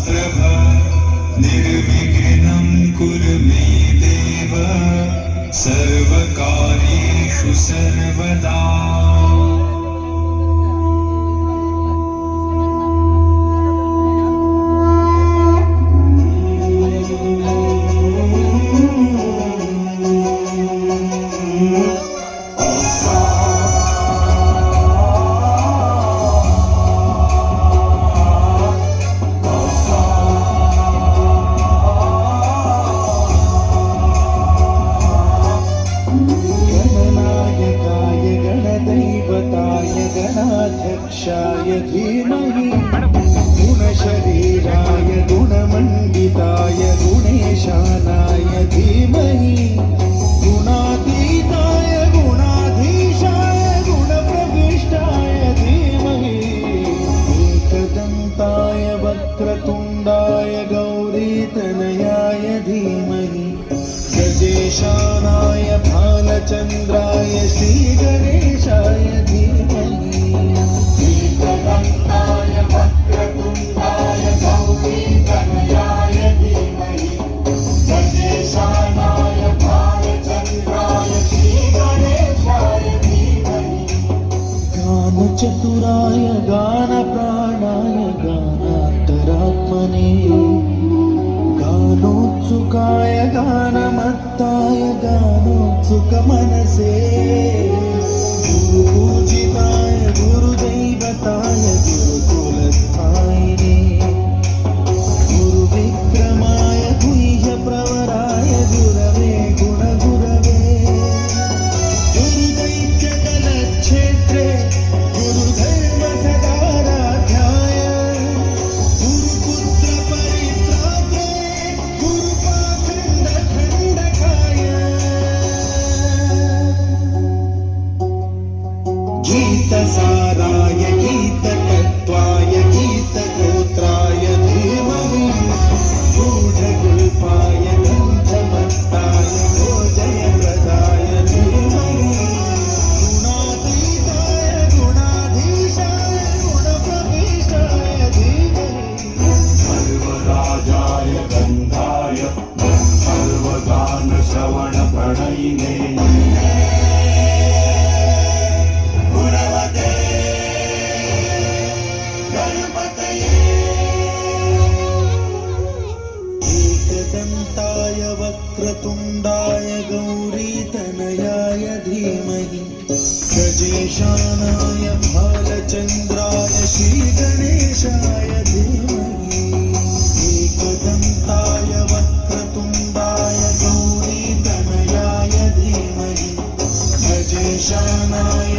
प्रभ निर्विघ्नं कुरु मे देव सर्वकार्येषु सर्वदा। गणाध्यक्षाय धीमहि गुणशरीराय गुणमण्डिताय गुणेशानाय धीमहि गुणातीताय गुणाधीशाय गुणप्रविष्टाय धीमहि एकदन्ताय वक्रतुण्डाय गौरीतनयाय धीमहि गजेशानाय भालचन्द्राय श्रीगणेशाय धीमहि एकदन्ताय वक्रतुण्डाय गौरीतनयाय धीमहि गजेशानाय भालचन्द्राय श्रीगणेशाय धीमहि गानचतुराय गानप्राणाय गानान्तरात्मने गानोत्सुकाय गानमत्ताय गानोत्सुकमनसे गुरुपूजिताय गुरुदैवताय गुरुकुलस्थायिने गुरुविक्रमाय गुह्यप्रवराय गुरवे गुणगुरवे गुरुदैत्यकलक्षेत्रे गुरुधर्मसदाराध्याय गुरुपुत्रपरित्रात्रे गुरुपाखण्डखण्डकाय गीतसाराय गीततत्त्वाय गीतगोत्राय धीमहि गूढगुल्फाय गन्धमत्ताय गोजयप्रदाय धीमहि गुणातीताय गुणाधीशाय गुणप्रविष्टाय धीमहि सर्वराजाय गन्धाय सर्वगानश्रवणप्रणयिने गुणवते गणपतये एकदन्ताय वक्रतुण्डाय गौरीतनयाय धीमहि गजेशानाय भालचन्द्राय श्रीगणेशाय धीमहि एकदन्ताय वक्रतुण्डाय गौरीतनयाय धीमहि गजेशानाय